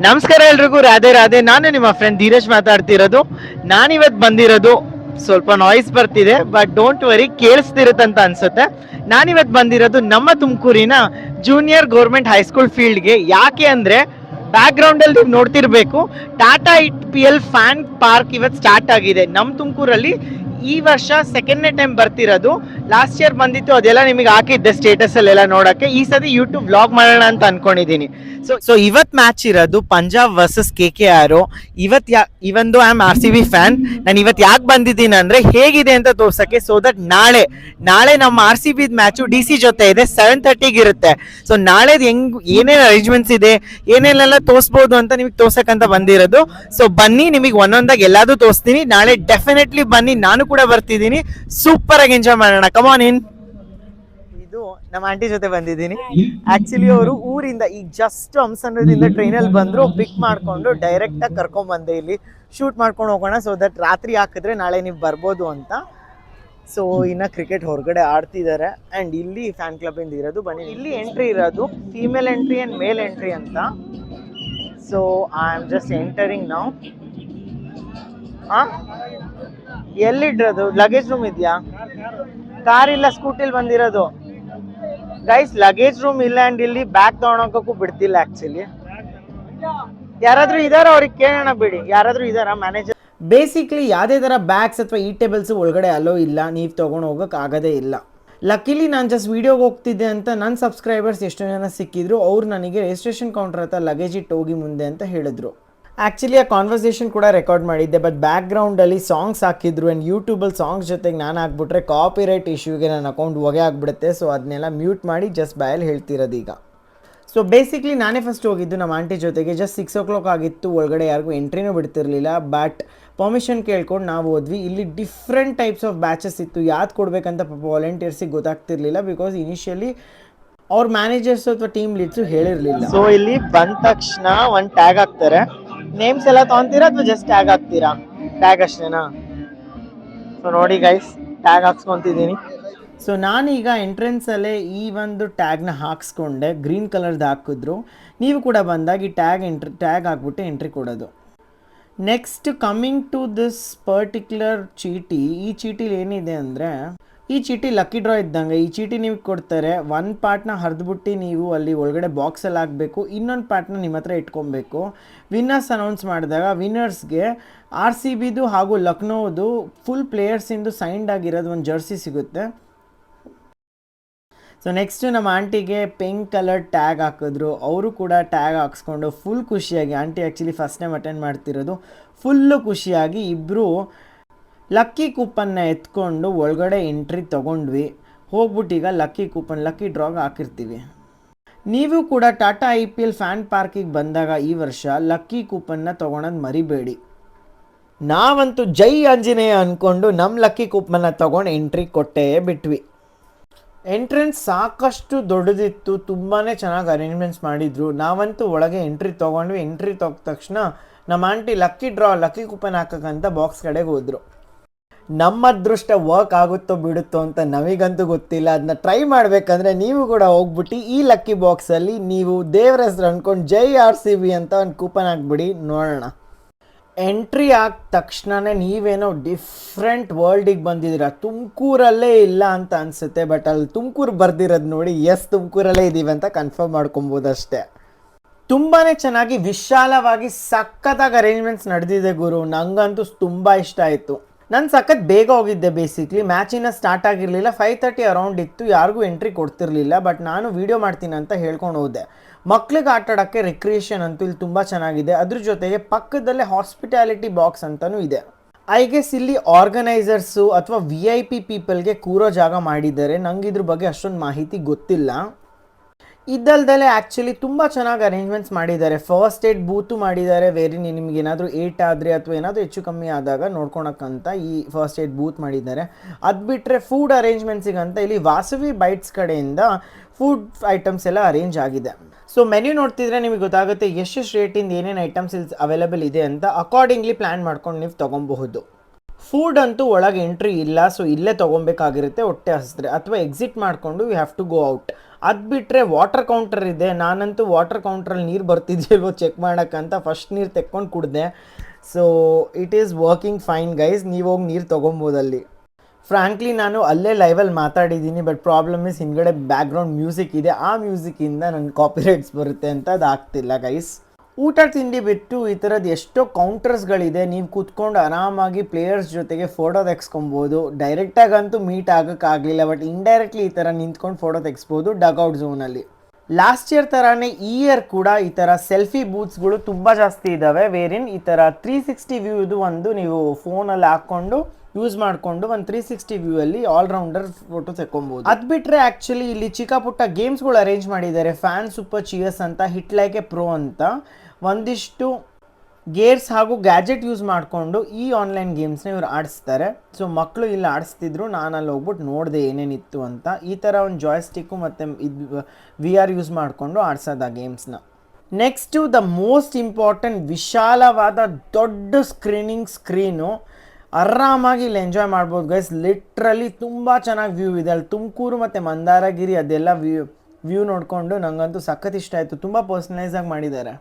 ನಮಸ್ಕಾರ ಎಲ್ರಿಗೂ, ರಾಧೆ ರಾಧೆ. ನಾನು ನಿಮ್ಮ ಫ್ರೆಂಡ್ ಧೀರಜ್ ಮಾತಾಡ್ತಿರೋದು. ನಾನಿವತ್ತು ಬಂದಿರೋದು, ಸ್ವಲ್ಪ ನಾಯ್ಸ್ ಬರ್ತಿದೆ, ಬಟ್ ಡೋಂಟ್ ವರಿ, ಕೇಳಿಸ್ತಿರುತ್ತಂತ ಅನ್ಸುತ್ತೆ. ನಾನಿವತ್ತು ಬಂದಿರೋದು ನಮ್ಮ ತುಮಕೂರಿನ ಜೂನಿಯರ್ ಗೌರ್ಮೆಂಟ್ ಹೈಸ್ಕೂಲ್ ಫೀಲ್ಡ್ಗೆ. ಯಾಕೆ ಅಂದರೆ, ಬ್ಯಾಕ್ ಗ್ರೌಂಡಲ್ಲಿ ನೀವು ನೋಡ್ತಿರ್ಬೇಕು, ಟಾಟಾ IPL ಫ್ಯಾನ್ ಪಾರ್ಕ್ ಇವತ್ತು ಸ್ಟಾರ್ಟ್ ಆಗಿದೆ ನಮ್ಮ ತುಮಕೂರಲ್ಲಿ. ಈ ವರ್ಷ ಸೆಕೆಂಡ್ನೇ ಟೈಮ್ ಬರ್ತಿರೋದು. ಲಾಸ್ಟ್ ಇಯರ್ ಬಂದಿತ್ತು, ಅದೆಲ್ಲ ನಿಮಗೆ ಹಾಕಿದ್ದೆ ಸ್ಟೇಟಸ್ ಅಲ್ಲೆಲ್ಲ ನೋಡಕ್ಕೆ. ಈ ಸತಿ ಯೂಟ್ಯೂಬ್ ವ್ಲಾಗ್ ಮಾಡೋಣ ಅಂತ ಅನ್ಕೊಂಡಿದ್ದೀನಿ. ಸೊ ಇವತ್ತು ಮ್ಯಾಚ್ ಇರೋದು ಪಂಜಾಬ್ ವರ್ಸಸ್ KKR. ಇವತ್ತು ಐ ಆಮ್ RCB ಫ್ಯಾನ್. ನಾನು ಇವತ್ತು ಯಾಕೆ ಬಂದಿದ್ದೀನಿ ಅಂದರೆ, ಹೇಗಿದೆ ಅಂತ ತೋರ್ಸಕ್ಕೆ. ಸೊ ದಟ್ ನಾಳೆ ನಮ್ಮ RCB ಮ್ಯಾಚು DC ಜೊತೆ ಇದೆ, 7:30 ಇರುತ್ತೆ. ಸೊ ನಾಳೆ ಏನೇನು ಅರೇಂಜ್ಮೆಂಟ್ಸ್ ಇದೆ, ಏನೇನೆಲ್ಲ ತೋರಿಸ್ಬೋದು ಅಂತ ನಿಮಗೆ ತೋರ್ಸಕ್ಕಂತ ಬಂದಿರೋದು. ಸೊ ಬನ್ನಿ, ನಿಮಗೆ ಒಂದೊಂದಾಗಿ ಎಲ್ಲಾದರೂ ತೋರಿಸ್ತೀನಿ. ನಾಳೆ ಡೆಫಿನೆಟ್ಲಿ ಬನ್ನಿ, ನಾನು ಕೂಡ ಬರ್ತಿದ್ದೀನಿ. ಸೂಪರ್ ಆಗಿ ಎಂಜಾಯ್ ಮಾಡೋಣ. ಕಮಾನ್ ಇನ್. ಇದು ನಮ್ಮ ಆಂಟಿ ಜೊತೆ ಬಂದಿದ್ದೀನಿ. ಆಕ್ಚುಲಿ ಅವರು ಊರಿಂದ ಈಗ ಜಸ್ಟ್ ಹಂಸನದಿಂದ ಟ್ರೈನಲ್ಲಿ ಬಂದ್ರು, ಪಿಕ್ ಮಾಡ್ಕೊಂಡು ಡೈರೆಕ್ಟ್ ಆಗಿ ಕರ್ಕೊಂಡ್ ಬಂದೆ ಇಲ್ಲಿ ಶೂಟ್ ಮಾಡ್ಕೊಂಡು ಹೋಗೋಣ. ಸೊ ದಟ್ ರಾತ್ರಿ ಹಾಕಿದ್ರೆ ನಾಳೆ ನೀವು ಬರ್ಬೋದು ಅಂತ. ಸೊ ಇನ್ನ ಕ್ರಿಕೆಟ್ ಹೊರಗಡೆ ಆಡ್ತಿದ್ದಾರೆ ಅಂಡ್ ಇಲ್ಲಿ ಫ್ಯಾನ್ ಕ್ಲಬ್ ಇಂದ ಇರೋದು. ಬನ್ನಿ, ಇಲ್ಲಿ ಎಂಟ್ರಿ ಇರೋದು female entry and male entry ಅಂತ. So I am just entering now. ಎಲ್ಲಿಡ್ರದು? ಲಗೇಜ್ ರೂಮ್ ಇದೆಯಾ? ಕಾರ್ ಇಲ್ಲ, ಸ್ಕೂಟಿಲಿ ಬಂದಿರೋದು. ಗೈಸ್, ಲಗೇಜ್ ರೂಮ್ ಇಲ್ಲ ಅಂಡ್ ಇಲ್ಲಿ ಬ್ಯಾಗ್ ತಗೊಳಕ್ಕೂ ಬಿಡ್ತಿಲ್ಲ ಆಕ್ಚುಲಿ. ಯಾರಾದ್ರೂ ಇದಾರ? ಅವ್ರಿಗೆ ಕೇಳೋಣ ಬಿಡಿ, ಯಾರಾದ್ರೂ ಇದಾರ ಮ್ಯಾನೇಜರ್? ಬೇಸಿಕ್ಲಿ ಯಾವುದೇ ಥರ ಬ್ಯಾಗ್ಸ್ ಅಥವಾ ಟೇಬಲ್ಸ್ ಒಳಗಡೆ ಅಲೋ ಇಲ್ಲ, ನೀವು ತೊಗೊಂಡು ಹೋಗೋಕೆ ಆಗೋದೇ ಇಲ್ಲ. ಲಕ್ಕಿಲಿ ನಾನು ಜಸ್ಟ್ ವೀಡಿಯೋಗೆ ಹೋಗ್ತಿದ್ದೆ ಅಂತ ನನ್ನ ಸಬ್ಸ್ಕ್ರೈಬರ್ಸ್ ಎಷ್ಟೋ ಜನ ಸಿಕ್ಕಿದ್ರು. ಅವ್ರು ನನಗೆ ರಿಜಿಸ್ಟ್ರೇಷನ್ ಕೌಂಟರ್ ಹತ್ರ ಲಗೇಜ್ ಇಟ್ಟು ಹೋಗಿ ಮುಂದೆ ಅಂತ ಹೇಳಿದ್ರು. ಆ್ಯಕ್ಚುಲಿ ಆ ಕಾನ್ವರ್ಸೇಷನ್ ಕೂಡ ರೆಕಾರ್ಡ್ ಮಾಡಿದ್ದೆ, ಬಟ್ ಬ್ಯಾಕ್ಗ್ರೌಂಡಲ್ಲಿ ಸಾಂಗ್ಸ್ ಹಾಕಿದ್ರು ಆ್ಯಂಡ್ ಯೂಟ್ಯೂಬಲ್ಲಿ ಸಾಂಗ್ಸ್ ಜೊತೆಗೆ ನಾನು ಹಾಕ್ಬಿಟ್ರೆ ಕಾಪಿರೈಟ್ ಇಶ್ಯೂಗೆ ನನ್ನ ಅಕೌಂಟ್ ಹೊಗೆ ಆಗಿಬಿಡುತ್ತೆ. ಸೊ ಅದನ್ನೆಲ್ಲ ಮ್ಯೂಟ್ ಮಾಡಿ ಜಸ್ಟ್ ಬಾಯಲ್ಲಿ ಹೇಳ್ತಿರೋದು ಈಗ. ಸೊ ಬೇಸಿಕ್ಲಿ ನಾನೇ ಫಸ್ಟ್ ಹೋಗಿದ್ದು ನಮ್ಮ ಆಂಟಿ ಜೊತೆಗೆ. ಜಸ್ಟ್ 6 o'clock ಆಗಿತ್ತು, ಒಳಗಡೆ ಯಾರಿಗೂ ಎಂಟ್ರಿನೂ ಬಿಡ್ತಿರ್ಲಿಲ್ಲ. ಬಟ್ ಪರ್ಮಿಷನ್ ಕೇಳ್ಕೊಂಡು ನಾವು ಹೋದ್ವಿ. ಇಲ್ಲಿ ಡಿಫ್ರೆಂಟ್ ಟೈಪ್ಸ್ ಆಫ್ ಬ್ಯಾಚಸ್ ಇತ್ತು. ಯಾವ್ದು ಕೊಡಬೇಕಂತ ಪಾಪ ವಾಲಂಟಿಯರ್ಸಿಗೆ ಗೊತ್ತಾಗ್ತಿರ್ಲಿಲ್ಲ, ಬಿಕಾಸ್ ಇನಿಷಿಯಲಿ ಅವ್ರ ಮ್ಯಾನೇಜರ್ಸ್ ಅಥವಾ ಟೀಮ್ ಲೀಡ್ಸು ಹೇಳಿರಲಿಲ್ಲ. ಸೊ ಇಲ್ಲಿ ಬಂದ ತಕ್ಷಣ ಒಂದು ಟ್ಯಾಗ್ ಹಾಕ್ತಾರೆ. ನೇಮ್ಸ್ ಎಲ್ಲ ತೊಗೊಂತೀರಾ ಅಥವಾ ಜಸ್ಟ್ ಟ್ಯಾಗ್ ಹಾಕ್ತೀರಾ? ಟ್ಯಾಗ್ ಅಷ್ಟೇನಾ? ಸೊ ನೋಡಿ ಗೈಸ್, ಟ್ಯಾಗ್ ಹಾಕ್ಸ್ಕೊತಿದ್ದೀನಿ. ಸೊ ನಾನೀಗ ಎಂಟ್ರೆನ್ಸಲ್ಲೇ ಈ ಒಂದು ಟ್ಯಾಗ್ನ ಹಾಕ್ಸ್ಕೊಂಡೆ. ಗ್ರೀನ್ ಕಲರ್ದು ಹಾಕಿದ್ರು. ನೀವು ಕೂಡ ಬಂದಾಗ ಈ ಟ್ಯಾಗ್ ಹಾಕ್ಬಿಟ್ಟು ಎಂಟ್ರಿ ಕೊಡೋದು. Next coming to this particular ಚೀಟಿ. ಈ ಚೀಟಿಲಿ ಏನಿದೆ ಅಂದರೆ, ಈ ಚೀಟಿ ಲಕ್ಕಿ ಡ್ರಾ ಇದ್ದಂಗೆ. ಈ ಚೀಟಿ ನಿಮ್ಗೆ ಕೊಡ್ತಾರೆ. ಒಂದು ಪಾರ್ಟ್ನ ಹರಿದ್ಬಿಟ್ಟು ನೀವು ಅಲ್ಲಿ ಒಳಗಡೆ ಬಾಕ್ಸಲ್ಲಿ ಹಾಕಬೇಕು, ಇನ್ನೊಂದು ಪಾರ್ಟ್ನ ನಿಮ್ಮ ಹತ್ರ ಇಟ್ಕೊಬೇಕು. ವಿನ್ನರ್ಸ್ ಅನೌನ್ಸ್ ಮಾಡಿದಾಗ ವಿನ್ನರ್ಸ್ಗೆ RCBದು ಹಾಗೂ ಲಕ್ನೋದು ಫುಲ್ ಪ್ಲೇಯರ್ಸಿಂದು ಸೈನ್ಡ್ ಆಗಿರೋದು ಒಂದು ಜರ್ಸಿ ಸಿಗುತ್ತೆ. ಸೊ ನೆಕ್ಸ್ಟು ನಮ್ಮ ಆಂಟಿಗೆ ಪಿಂಕ್ ಕಲರ್ ಟ್ಯಾಗ್ ಹಾಕಿದ್ರು. ಅವರು ಕೂಡ ಟ್ಯಾಗ್ ಹಾಕ್ಸ್ಕೊಂಡು ಫುಲ್ ಖುಷಿಯಾಗಿ, aunty actually first time attend ಮಾಡ್ತಿರೋದು, ಫುಲ್ಲು ಖುಷಿಯಾಗಿ ಇಬ್ಬರು ಲಕ್ಕಿ ಕೂಪನ್ನ ಎತ್ಕೊಂಡು ಒಳಗಡೆ ಎಂಟ್ರಿ ತೊಗೊಂಡ್ವಿ. ಹೋಗ್ಬಿಟ್ಟು ಈಗ ಲಕ್ಕಿ ಡ್ರಾಗ್ ಹಾಕಿರ್ತೀವಿ. ನೀವು ಕೂಡ ಟಾಟಾ IPL ಫ್ಯಾನ್ ಪಾರ್ಕಿಗೆ ಬಂದಾಗ ಈ ವರ್ಷ ಲಕ್ಕಿ ಕೂಪನ್ನ ತೊಗೊಳೋದು ಮರಿಬೇಡಿ. ನಾವಂತೂ ಜೈ ಆಂಜನೇಯ ಅಂದ್ಕೊಂಡು ನಮ್ಮ ಲಕ್ಕಿ ಕೂಪನ್ನ ತೊಗೊಂಡು ಎಂಟ್ರಿ ಕೊಟ್ಟೇ ಬಿಟ್ವಿ. ಎಂಟ್ರೆನ್ಸ್ ಸಾಕಷ್ಟು ದೊಡ್ಡದಿತ್ತು, ತುಂಬಾ ಚೆನ್ನಾಗಿ ಅರೇಂಜ್ಮೆಂಟ್ಸ್ ಮಾಡಿದರು. ನಾವಂತೂ ಒಳಗೆ ಎಂಟ್ರಿ ತೊಗೊಂಡ್ವಿ. ಎಂಟ್ರಿ ತೊಗೊಂಡ ತಕ್ಷಣ ನಮ್ಮ ಆಂಟಿ ಲಕ್ಕಿ ಕೂಪನ್ ಹಾಕೋಕ್ಕಂತ ಬಾಕ್ಸ್ ಕಡೆಗೆ ಹೋದರು. ನಮ್ಮ ಅದೃಷ್ಟ ವರ್ಕ್ ಆಗುತ್ತೋ ಬಿಡುತ್ತೋ ಅಂತ ನಮಗಂತೂ ಗೊತ್ತಿಲ್ಲ. ಅದನ್ನ ಟ್ರೈ ಮಾಡಬೇಕಂದ್ರೆ ನೀವು ಕೂಡ ಹೋಗ್ಬಿಟ್ಟು ಈ ಲಕ್ಕಿ ಬಾಕ್ಸಲ್ಲಿ ನೀವು ದೇವ್ರ ಹೆಸರು ಅಂದ್ಕೊಂಡು ಜೈ RCB ಅಂತ ಒಂದು ಕೂಪನ್ ಹಾಕ್ಬಿಡಿ, ನೋಡೋಣ. ಎಂಟ್ರಿ ಆದ ತಕ್ಷಣವೇ ನೀವೇನೋ ಡಿಫ್ರೆಂಟ್ ವರ್ಲ್ಡಿಗೆ ಬಂದಿದ್ದೀರ. ತುಮಕೂರಲ್ಲೇ ಇಲ್ಲ ಅಂತ ಅನಿಸುತ್ತೆ, ಬಟ್ ಅಲ್ಲಿ ತುಮಕೂರು ಬರ್ದಿರೋದು ನೋಡಿ, ಎಸ್ ತುಮಕೂರಲ್ಲೇ ಇದ್ದೀವಿ ಅಂತ ಕನ್ಫರ್ಮ್ ಮಾಡ್ಕೊಬೋದು ಅಷ್ಟೇ. ತುಂಬಾ ಚೆನ್ನಾಗಿ ವಿಶಾಲವಾಗಿ ಸಖತ್ತಾಗಿ ಅರೇಂಜ್ಮೆಂಟ್ಸ್ ನಡೆದಿದೆ ಗುರು. ನನಗಂತೂ ತುಂಬ ಇಷ್ಟ ಆಯಿತು. ನಾನು ಸಖತ್ ಬೇಗ ಹೋಗಿದ್ದೆ. ಬೇಸಿಕ್ಲಿ ಮ್ಯಾಚಿನ ಸ್ಟಾರ್ಟ್ ಆಗಿರಲಿಲ್ಲ, 5:30 ಅರೌಂಡ್ ಇತ್ತು. ಯಾರಿಗೂ ಎಂಟ್ರಿ ಕೊಡ್ತಿರ್ಲಿಲ್ಲ, ಬಟ್ ನಾನು ವೀಡಿಯೋ ಮಾಡ್ತೀನಿ ಅಂತ ಹೇಳ್ಕೊಂಡು ಹೋದೆ. ಮಕ್ಳಿಗೆ ಆಟ ಆಡೋಕ್ಕೆ ರಿಕ್ರಿಯೇಷನ್ ಅಂತೂ ಇಲ್ಲಿ ತುಂಬ ಚೆನ್ನಾಗಿದೆ. ಅದ್ರ ಜೊತೆಗೆ ಪಕ್ಕದಲ್ಲೇ ಹಾಸ್ಪಿಟಾಲಿಟಿ ಬಾಕ್ಸ್ ಅಂತಲೂ ಇದೆ. ಐ ಗೆಸ್ ಇಲ್ಲಿ ಆರ್ಗನೈಸರ್ಸು ಅಥವಾ VIP ಪೀಪಲ್ಗೆ ಕೂರೋ ಜಾಗ ಮಾಡಿದ್ದಾರೆ. ನಂಗೆ ಇದ್ರ ಬಗ್ಗೆ ಅಷ್ಟೊಂದು ಮಾಹಿತಿ ಗೊತ್ತಿಲ್ಲ. ಇದಲ್ದಲ್ಲೇ ಆ್ಯಕ್ಚುಲಿ ತುಂಬ ಚೆನ್ನಾಗಿ ಅರೇಂಜ್ಮೆಂಟ್ಸ್ ಮಾಡಿದ್ದಾರೆ. ಫಸ್ಟ್ ಏಡ್ ಬೂತು ಮಾಡಿದ್ದಾರೆ, ವೇರಿ ನಿಮ್ಗೆ ಏನಾದರೂ ಏಟ್ ಆದರೆ ಅಥವಾ ಏನಾದರೂ ಹೆಚ್ಚು ಕಮ್ಮಿ ಆದಾಗ ನೋಡ್ಕೊಳಕ್ಕಂತ ಈ ಫಸ್ಟ್ ಏಡ್ ಬೂತ್ ಮಾಡಿದ್ದಾರೆ. ಅದು ಬಿಟ್ಟರೆ ಫುಡ್ ಅರೇಂಜ್ಮೆಂಟ್ಸಿಗಂತ ಇಲ್ಲಿ ವಾಸವಿ ಬೈಟ್ಸ್ ಕಡೆಯಿಂದ ಫುಡ್ ಐಟಮ್ಸ್ ಎಲ್ಲ ಅರೇಂಜ್ ಆಗಿದೆ. ಸೊ ಮೆನ್ಯೂ ನೋಡ್ತಿದ್ರೆ ನಿಮಗೆ ಗೊತ್ತಾಗುತ್ತೆ ಎಷ್ಟು ರೇಟಿಂದ ಏನೇನು ಐಟಮ್ಸ್ ಇಲ್ಲಿ ಅವೈಲೇಬಲ್ ಇದೆ ಅಂತ. ಅಕಾರ್ಡಿಂಗ್ಲಿ ಪ್ಲ್ಯಾನ್ ಮಾಡ್ಕೊಂಡು ನೀವು ತೊಗೊಬಹುದು. ಫುಡ್ ಅಂತೂ ಒಳಗೆ ಎಂಟ್ರಿ ಇಲ್ಲ, ಸೊ ಇಲ್ಲೇ ತೊಗೊಬೇಕಾಗಿರುತ್ತೆ ಹೊಟ್ಟೆ ಹಸಿದ್ರೆ, ಅಥವಾ ಎಕ್ಸಿಟ್ ಮಾಡಿಕೊಂಡು you have to go out. ಅದು ಬಿಟ್ಟರೆ ವಾಟರ್ ಕೌಂಟರ್ ಇದೆ. ನಾನಂತೂ ವಾಟರ್ ಕೌಂಟ್ರಲ್ಲಿ ನೀರು ಬರ್ತಿದ್ಯಲ್ವೋ ಚೆಕ್ ಮಾಡೋಕ್ಕಂತ ಫಸ್ಟ್ ನೀರು ತೆಕ್ಕೊಂಡು ಕುಡಿದೆ. So it is working fine guys, ನೀವು ಹೋಗಿ ನೀರು ತೊಗೊಬೋದಲ್ಲಿ. ಫ್ರ್ಯಾಂಕ್ಲಿ ನಾನು ಅಲ್ಲೇ ಲೈವಲ್ಲಿ ಮಾತಾಡಿದ್ದೀನಿ, ಬಟ್ ಪ್ರಾಬ್ಲಮ್ ಇಸ್ ಹಿಂದ್ಗಡೆ ಬ್ಯಾಕ್ಗ್ರೌಂಡ್ ಮ್ಯೂಸಿಕ್ ಇದೆ, ಆ ಮ್ಯೂಸಿಕ್ಕಿಂದ ನನ್ನ ಕಾಪಿರೈಟ್ಸ್ ಬರುತ್ತೆ ಅಂತ ಅದು ಆಗ್ತಿಲ್ಲ ಗೈಸ್. ಊಟ ತಿಂಡಿ ಬಿಟ್ಟು ಈ ಥರದ್ದು ಎಷ್ಟೋ ಕೌಂಟರ್ಸ್ಗಳಿದೆ, ನೀವು ಕೂತ್ಕೊಂಡು ಆರಾಮಾಗಿ ಪ್ಲೇಯರ್ಸ್ ಜೊತೆಗೆ ಫೋಟೋ ತೆಗೆಸ್ಕೊಬೋದು. ಡೈರೆಕ್ಟಾಗಂತೂ ಮೀಟ್ ಆಗೋಕ್ಕಾಗಲಿಲ್ಲ, ಬಟ್ ಇಂಡೈರೆಕ್ಟ್ಲಿ ಈ ಥರ ನಿಂತ್ಕೊಂಡು ಫೋಟೋ ತೆಗೆಸ್ಬೋದು ಡಗ್ಔಟ್ ಝೋನಲ್ಲಿ. ಲಾಸ್ಟ್ ಇಯರ್ ಥರನೇ ಈ ಇಯರ್ ಕೂಡ ಈ ಥರ ಸೆಲ್ಫಿ ಬೂತ್ಸ್ಗಳು ತುಂಬ ಜಾಸ್ತಿ ಇದ್ದಾವೆ, ವೇರಿನ್ ಈ ಥರ 360 ವ್ಯೂದು ಒಂದು ನೀವು ಫೋನಲ್ಲಿ ಹಾಕ್ಕೊಂಡು ಯೂಸ್ ಮಾಡಿಕೊಂಡು ಒಂದು 360 ವ್ಯೂ ಅಲ್ಲಿ ಆಲ್ರೌಂಡರ್ ಫೋಟೋ ತೆಕ್ಕೊಬೋದು. ಅದು ಬಿಟ್ಟರೆ ಆ್ಯಕ್ಚುಲಿ ಇಲ್ಲಿ ಚಿಕ್ಕ ಪುಟ್ಟ ಗೇಮ್ಸ್ಗಳು ಅರೇಂಜ್ ಮಾಡಿದ್ದಾರೆ. ಫ್ಯಾನ್ ಸೂಪರ್ ಚಿಯರ್ಸ್ ಅಂತ, ಹಿಟ್ ಲೈಕ್ ಎ ಪ್ರೋ ಅಂತ ಒಂದಿಷ್ಟು ಗೇರ್ಸ್ ಹಾಗೂ ಗ್ಯಾಜೆಟ್ ಯೂಸ್ ಮಾಡಿಕೊಂಡು ಈ ಆನ್ಲೈನ್ ಗೇಮ್ಸ್ನ ಇವ್ರು ಆಡಿಸ್ತಾರೆ. ಸೊ ಮಕ್ಕಳು ಇಲ್ಲಿ ಆಡಿಸ್ತಿದ್ರು, ನಾನು ಅಲ್ಲಿ ಹೋಗ್ಬಿಟ್ಟು ನೋಡಿದೆ ಏನೇನಿತ್ತು ಅಂತ. ಈ ಥರ ಒಂದು ಜಾಯ್ಸ್ಟಿಕ್ಕು ಮತ್ತು ಇದು VR ಯೂಸ್ ಮಾಡಿಕೊಂಡು ಆಡಿಸೋದು ಆ ಗೇಮ್ಸ್ನ. ನೆಕ್ಸ್ಟು ದ ಮೋಸ್ಟ್ ಇಂಪಾರ್ಟೆಂಟ್, ವಿಶಾಲವಾದ ದೊಡ್ಡ ಸ್ಕ್ರೀನು. ಆರಾಮಾಗಿ ಇಲ್ಲಿ ಎಂಜಾಯ್ ಮಾಡ್ಬೋದು ಗೈಸ್. ಲಿಟ್ರಲಿ ತುಂಬ ಚೆನ್ನಾಗಿ ವ್ಯೂ ಇದೆ ಅಲ್ಲಿ. ತುಮಕೂರು ಮತ್ತು ಮಂದಾರಗಿರಿ ಅದೆಲ್ಲ ವ್ಯೂ ನೋಡಿಕೊಂಡು ನನಗಂತೂ ಸಖತ್ ಇಷ್ಟ ಆಯಿತು. ತುಂಬ ಪರ್ಸ್ನಲೈಸಾಗಿ ಮಾಡಿದ್ದಾರೆ.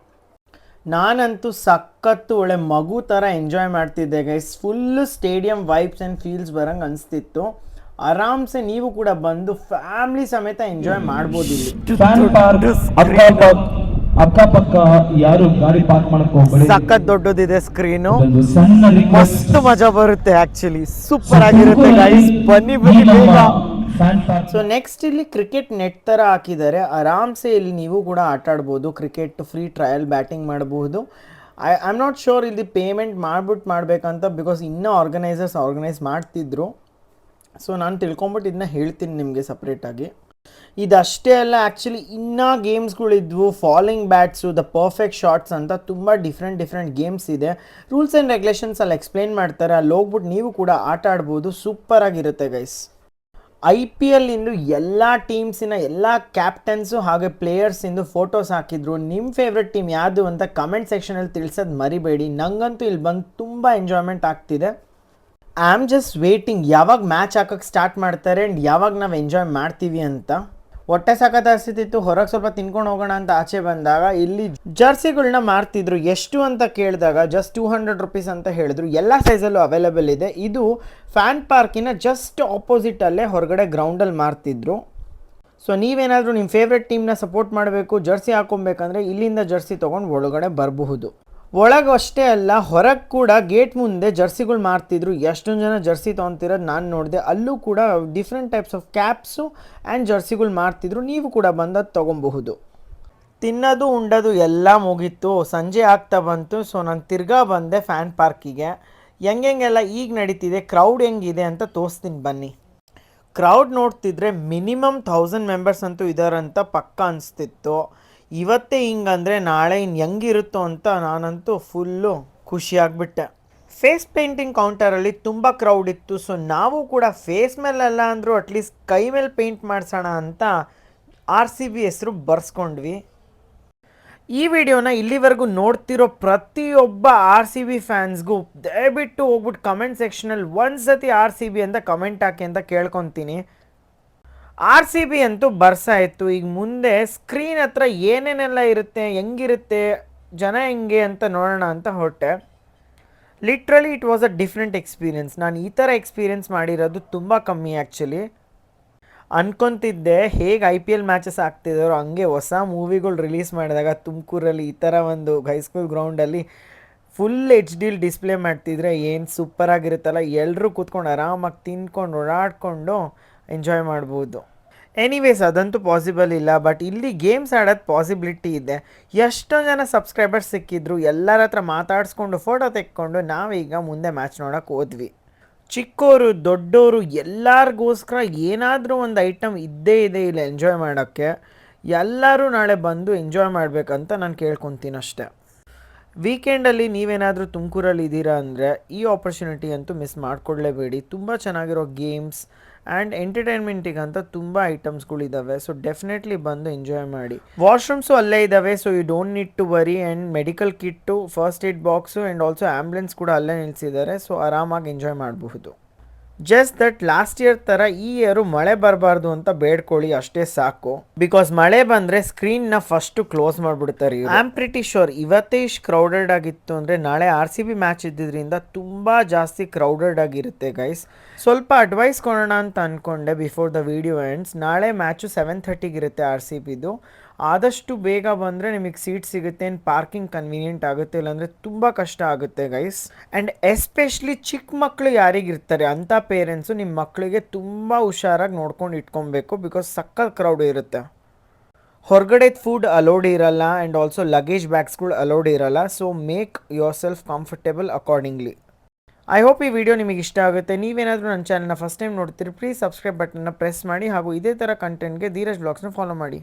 ನಾನಂತೂ ಸಖತ್ತು ಒಳ್ಳೆ ಮಗು ಥರ ಎಂಜಾಯ್ ಮಾಡ್ತಿದ್ದೆ guys. Full stadium vibes and feels ಬರೋಂಗೆ ಅನಿಸ್ತಿತ್ತು. ಆರಾಮ್ಸೆ ನೀವು ಕೂಡ ಬಂದು ಫ್ಯಾಮಿಲಿ ಸಮೇತ ಎಂಜಾಯ್ ಮಾಡ್ಬೋದು ಇಲ್ಲಿ. ಅಕ್ಕಪಕ್ಕ ಯಾರು ಗಾಡಿ ಪಾರ್ಕ್ ಮಾಡಕ್ ಹೋಗ್ಬೇಡಿ. ಸಖತ್ ದೊಡ್ಡದಿದೆ ಸ್ಕ್ರೀನು, ಮಸ್ತ್ ಮಜಾ ಬರುತ್ತೆ. ಆಕ್ಚುಲಿ ಸೂಪರ್ ಆಗಿರುತ್ತೆ ಗೈಸ್, ಬನ್ನಿ ಬೇಗ. ಸೊ ನೆಕ್ಸ್ಟ್ ಇಲ್ಲಿ ಕ್ರಿಕೆಟ್ ನೆಟ್ ತರ ಹಾಕಿದ್ದಾರೆ. ಆರಾಮ್ಸೆ ಇಲ್ಲಿ ನೀವು ಕೂಡ ಆಟ ಆಡ್ಬೋದು. ಕ್ರಿಕೆಟ್ ಫ್ರೀ ಟ್ರಯಲ್ ಬ್ಯಾಟಿಂಗ್ ಮಾಡಬಹುದು. ಐ ಆಮ್ ನಾಟ್ ಶೋರ್ ಇಲ್ಲಿ ಪೇಮೆಂಟ್ ಮಾಡ್ಬೇಕಂತ, ಬಿಕಾಸ್ ಇನ್ನೂ ಆರ್ಗನೈಸ್ ಮಾಡ್ತಿದ್ರು. ಸೊ ನಾನು ತಿಳ್ಕೊಂಬಿಟ್ಟು ಇದನ್ನ ಹೇಳ್ತೀನಿ ನಿಮಗೆ ಸಪ್ರೇಟಾಗಿ. ಇದಷ್ಟೇ ಅಲ್ಲ, ಆ್ಯಕ್ಚುಲಿ ಇನ್ನೂ ಗೇಮ್ಸ್ಗಳಿದ್ವು. Falling bats, the perfect shots ಅಂತ ತುಂಬ ಡಿಫ್ರೆಂಟ್ ಗೇಮ್ಸ್ ಇದೆ. ರೂಲ್ಸ್ ಆ್ಯಂಡ್ ರೆಗ್ಯುಲೇಷನ್ಸ್ ಅಲ್ಲಿ ಎಕ್ಸ್ಪ್ಲೇನ್ ಮಾಡ್ತಾರೆ. ಅಲ್ಲಿ ಹೋಗ್ಬಿಟ್ಟು ನೀವು ಕೂಡ ಆಟ ಆಡ್ಬೋದು. ಸೂಪರಾಗಿರುತ್ತೆ ಗೈಸ್. IPL ಇಂದು ಎಲ್ಲ ಟೀಮ್ಸಿನ ಎಲ್ಲ ಕ್ಯಾಪ್ಟನ್ಸು ಹಾಗೆ ಪ್ಲೇಯರ್ಸಿಂದು ಫೋಟೋಸ್ ಹಾಕಿದ್ರು. ನಿಮ್ಮ ಫೇವ್ರೆಟ್ ಟೀಮ್ ಯಾವುದು ಅಂತ ಕಮೆಂಟ್ ಸೆಕ್ಷನಲ್ಲಿ ತಿಳಿಸೋದು ಮರಿಬೇಡಿ. ನಂಗಂತೂ ಇಲ್ಲಿ ಬಂದು ತುಂಬ ಎಂಜಾಯ್ಮೆಂಟ್ ಆಗ್ತಿದೆ. ಐ ಆಮ್ ಜಸ್ಟ್ ವೇಟಿಂಗ್ ಯಾವಾಗ ಮ್ಯಾಚ್ ಹಾಕೋಕ್ಕೆ ಸ್ಟಾರ್ಟ್ ಮಾಡ್ತಾರೆ ಆ್ಯಂಡ್ ಯಾವಾಗ ನಾವು ಎಂಜಾಯ್ ಮಾಡ್ತೀವಿ ಅಂತ. ಹೊಟ್ಟೆ ಸಖತ್ ಅನಿಸ್ತಿತ್ತು. ಹೊರಗೆ ಸ್ವಲ್ಪ ತಿನ್ಕೊಂಡು ಹೋಗೋಣ ಅಂತ ಆಚೆ ಬಂದಾಗ ಇಲ್ಲಿ ಜರ್ಸಿಗಳನ್ನ ಮಾರ್ತಿದ್ರು. ಎಷ್ಟು ಅಂತ ಕೇಳಿದಾಗ ಜಸ್ಟ್ 200 ರೂಪೀಸ್ ಅಂತ ಹೇಳಿದ್ರು. ಎಲ್ಲ ಸೈಜಲ್ಲೂ ಅವೈಲೇಬಲ್ ಇದೆ. ಇದು ಫ್ಯಾನ್ ಪಾರ್ಕಿನ ಜಸ್ಟ್ ಆಪೋಸಿಟಲ್ಲೇ ಹೊರಗಡೆ ಗ್ರೌಂಡಲ್ಲಿ ಮಾರ್ತಿದ್ರು. ಸೊ ನೀವೇನಾದರೂ ನಿಮ್ಮ ಫೇವ್ರೆಟ್ ಟೀಮ್ನ ಸಪೋರ್ಟ್ ಮಾಡಬೇಕು, ಜರ್ಸಿ ಹಾಕೊಬೇಕಂದ್ರೆ ಇಲ್ಲಿಂದ ಜರ್ಸಿ ತೊಗೊಂಡು ಒಳಗಡೆ ಬರಬಹುದು. ಒಳಗೆ ಅಷ್ಟೇ ಅಲ್ಲ, ಹೊರಗೆ ಕೂಡ ಗೇಟ್ ಮುಂದೆ ಜರ್ಸಿಗಳು ಮಾರ್ತಿದ್ರು. ಎಷ್ಟೊಂದು ಜನ ಜರ್ಸಿ ತೊಗೊತಿರೋದು ನಾನು ನೋಡಿದೆ. ಅಲ್ಲೂ ಕೂಡ different types of caps and ಜರ್ಸಿಗಳು ಮಾರ್ತಿದ್ರು. ನೀವು ಕೂಡ ಬಂದದ್ದು ತೊಗೊಬಹುದು. ತಿನ್ನೋದು ಉಂಡೋದು ಎಲ್ಲ ಮುಗೀತು. ಸಂಜೆ ಆಗ್ತಾ ಬಂತು. ಸೊ ನಾನು ತಿರ್ಗಾ ಬಂದೆ ಫ್ಯಾನ್ ಪಾರ್ಕಿಗೆ. ಹೆಂಗೆಲ್ಲ ಈಗ ನಡೀತಿದೆ, ಕ್ರೌಡ್ ಹೆಂಗಿದೆ ಅಂತ ತೋರಿಸ್ತೀನಿ ಬನ್ನಿ. ಕ್ರೌಡ್ ನೋಡ್ತಿದ್ರೆ ಮಿನಿಮಮ್ 1000 ಮೆಂಬರ್ಸ್ ಅಂತೂ ಇದ್ದಾರಂತ ಪಕ್ಕ ಅನಿಸ್ತಿತ್ತು. ಇವತ್ತೇ ಹಿಂಗಂದರೆ ನಾಳೆ ಇನ್ನು ಹೆಂಗಿರುತ್ತೋ ಅಂತ ನಾನಂತೂ ಫುಲ್ಲು ಖುಷಿಯಾಗ್ಬಿಟ್ಟೆ. ಫೇಸ್ ಪೇಂಟಿಂಗ್ ಕೌಂಟರಲ್ಲಿ ತುಂಬ ಕ್ರೌಡ್ ಇತ್ತು. ಸೊ ನಾವು ಕೂಡ ಫೇಸ್ ಮೇಲೆಲ್ಲ ಅಂದರೂ ಅಟ್ಲೀಸ್ಟ್ ಕೈ ಮೇಲೆ ಪೇಂಟ್ ಮಾಡಿಸೋಣ ಅಂತ RCB ಹೆಸರು ಬರ್ಸ್ಕೊಂಡ್ವಿ. ಈ ವಿಡಿಯೋನ ಇಲ್ಲಿವರೆಗೂ ನೋಡ್ತಿರೋ ಪ್ರತಿಯೊಬ್ಬ RCB ಫ್ಯಾನ್ಸ್ಗೂ ದಯವಿಟ್ಟು ಹೋಗ್ಬಿಟ್ಟು ಕಮೆಂಟ್ ಸೆಕ್ಷನಲ್ಲಿ ಒಂದು ಸತಿ RCB ಅಂತ ಕಮೆಂಟ್ ಹಾಕಿ ಅಂತ ಕೇಳ್ಕೊತೀನಿ. RCB ಅಂತೂ ಬರ್ಸಾಯಿತು. ಈಗ ಮುಂದೆ ಸ್ಕ್ರೀನ್ ಹತ್ರ ಏನೇನೆಲ್ಲ ಇರುತ್ತೆ, ಹೆಂಗಿರುತ್ತೆ, ಜನ ಹೆಂಗೆ ಅಂತ ನೋಡೋಣ ಅಂತ ಹೊರಟೆ. Literally it was a different experience. ನಾನು ಈ ಥರ ಎಕ್ಸ್ಪೀರಿಯನ್ಸ್ ಮಾಡಿರೋದು ತುಂಬ ಕಮ್ಮಿ. ಆ್ಯಕ್ಚುಲಿ ಅನ್ಕೊತಿದ್ದೆ ಹೇಗೆ IPL ಮ್ಯಾಚಸ್ ಆಗ್ತಿದ್ದಾರೋ ಹಂಗೆ ಹೊಸ ಮೂವಿಗಳು ರಿಲೀಸ್ ಮಾಡಿದಾಗ ತುಮಕೂರಲ್ಲಿ ಈ ಥರ ಒಂದು ಹೈಸ್ಕೂಲ್ ಗ್ರೌಂಡಲ್ಲಿ ಫುಲ್ HD ಡಿಸ್ಪ್ಲೇ ಮಾಡ್ತಿದ್ರೆ ಏನು ಸೂಪರಾಗಿರುತ್ತಲ್ಲ. ಎಲ್ಲರೂ ಕೂತ್ಕೊಂಡು ಆರಾಮಾಗಿ ತಿನ್ಕೊಂಡು ಓಡಾಡ್ಕೊಂಡು ಎಂಜಾಯ್ ಮಾಡ್ಬೋದು. ಎನಿವೇಸ್ ಅದಂತೂ ಪಾಸಿಬಲ್ ಇಲ್ಲ, ಬಟ್ ಇಲ್ಲಿ ಗೇಮ್ಸ್ ಆಡೋದು ಪಾಸಿಬಿಲಿಟಿ ಇದೆ. ಎಷ್ಟೊಂದು ಜನ ಸಬ್ಸ್ಕ್ರೈಬರ್ಸ್ ಸಿಕ್ಕಿದ್ರು. ಎಲ್ಲರ ಹತ್ರ ಮಾತಾಡಿಸ್ಕೊಂಡು ಫೋಟೋ ತೆಕ್ಕೊಂಡು ನಾವೀಗ ಮುಂದೆ ಮ್ಯಾಚ್ ನೋಡೋಕೆ ಹೋದ್ವಿ. ಚಿಕ್ಕೋರು ದೊಡ್ಡೋರು ಎಲ್ಲರಿಗೋಸ್ಕರ ಏನಾದರೂ ಒಂದು ಐಟಮ್ ಇದ್ದೇ ಇದೆ ಇಲ್ಲಿ ಎಂಜಾಯ್ ಮಾಡೋಕ್ಕೆ. ಎಲ್ಲರೂ ನಾಳೆ ಬಂದು ಎಂಜಾಯ್ ಮಾಡಬೇಕಂತ ನಾನು ಕೇಳ್ಕೊತೀನಿ ಅಷ್ಟೆ. ವೀಕೆಂಡಲ್ಲಿ ನೀವೇನಾದರೂ ತುಮಕೂರಲ್ಲಿ ಇದ್ದೀರಾ ಅಂದರೆ ಈ ಆಪರ್ಚುನಿಟಿ ಅಂತೂ ಮಿಸ್ ಮಾಡಿಕೊಡ್ಲೇಬೇಡಿ. ತುಂಬ ಚೆನ್ನಾಗಿರೋ ಗೇಮ್ಸ್ ಆ್ಯಂಡ್ ಎಂಟರ್ಟೈನ್ಮೆಂಟಿಗಂತ ತುಂಬ ಐಟಮ್ಸ್ಗಳಿದ್ದಾವೆ. ಸೊ ಡೆಫಿನೆಟ್ಲಿ ಬಂದು ಎಂಜಾಯ್ ಮಾಡಿ. ವಾಶ್ರೂಮ್ಸು ಅಲ್ಲೇ ಇದ್ದಾವೆ, so you don't need to worry. And medical kit, first aid box and also ambulance ಕೂಡ ಅಲ್ಲೇ ನಿಲ್ಲಿಸಿದ್ದಾರೆ. ಸೊ ಆರಾಮಾಗಿ ಎಂಜಾಯ್ ಮಾಡಬಹುದು. ಜಸ್ಟ್ ದಟ್ ಲಾಸ್ಟ್ ಇಯರ್ ಥರ ಈ ಇಯರು ಮಳೆ ಬರಬಾರ್ದು ಅಂತ ಬೇಡ್ಕೊಳ್ಳಿ, ಅಷ್ಟೇ ಸಾಕು. ಬಿಕಾಸ್ ಮಳೆ ಬಂದರೆ ಸ್ಕ್ರೀನ್ನ ಫಸ್ಟು ಕ್ಲೋಸ್ ಮಾಡಿಬಿಡ್ತಾರೆ. ಐ ಆಮ್ ಪ್ರಿಟಿ ಶೋರ್ ಇವತ್ತೇ ಇಷ್ಟು ಕ್ರೌಡೆಡ್ ಆಗಿತ್ತು ಅಂದರೆ ನಾಳೆ RCB ಮ್ಯಾಚ್ ಇದ್ದಿದ್ದರಿಂದ ತುಂಬ ಜಾಸ್ತಿ ಕ್ರೌಡೆಡ್ ಆಗಿರುತ್ತೆ ಗೈಸ್. ಸ್ವಲ್ಪ ಅಡ್ವೈಸ್ ಕೊಡೋಣ ಅಂತ ಅಂದ್ಕೊಂಡೆ ಬಿಫೋರ್ ದ ವಿಡಿಯೋ ಎಂಡ್ಸ್. ನಾಳೆ ಮ್ಯಾಚು 7:30 ಇರುತ್ತೆ RCBದು. ಆದಷ್ಟು ಬೇಗ ಬಂದರೆ ನಿಮಗೆ ಸೀಟ್ ಸಿಗುತ್ತೆ. ಏನು ಪಾರ್ಕಿಂಗ್ ಕನ್ವೀನಿಯೆಂಟ್ ಆಗುತ್ತೆ, ಇಲ್ಲಾಂದರೆ ತುಂಬ ಕಷ್ಟ ಆಗುತ್ತೆ ಗೈಸ್. ಆ್ಯಂಡ್ ಎಸ್ಪೆಷಲಿ ಚಿಕ್ಕ ಮಕ್ಕಳು ಯಾರಿಗಿರ್ತಾರೆ ಅಂಥ ಪೇರೆಂಟ್ಸು ನಿಮ್ಮ ಮಕ್ಕಳಿಗೆ ತುಂಬ ಹುಷಾರಾಗಿ ನೋಡ್ಕೊಂಡು ಇಟ್ಕೊಬೇಕು. ಬಿಕಾಸ್ ಸಕ್ಕತ್ ಕ್ರೌಡ್ ಇರುತ್ತೆ. ಹೊರಗಡೆ ಫುಡ್ ಅಲೋಡ್ ಇರಲ್ಲ ಆ್ಯಂಡ್ ಆಲ್ಸೋ ಲಗೇಜ್ ಬ್ಯಾಗ್ಸ್ಗಳು ಅಲೋಡ್ ಇರಲ್ಲ. So make your self comfortable accordingly. I hope ಈ ವಿಡಿಯೋ ನಿಮಗೆ ಇಷ್ಟ ಆಗುತ್ತೆ. ನೀವೇನಾದರೂ ನನ್ನ ಚಾನಲ್ನ ಫಸ್ಟ್ ಟೈಮ್ ನೋಡ್ತೀರಿ, ಪ್ಲೀಸ್ ಸಬ್ಸ್ಕ್ರೈಬ್ ಬಟನ್ನ ಪ್ರೆಸ್ ಮಾಡಿ. ಹಾಗೂ ಇದೇ ಥರ ಕಂಟೆಂಟ್ಗೆ ಧೀರಜ್ ಬ್ಲಾಗ್ಸ್ನ ಫಾಲೋ ಮಾಡಿ.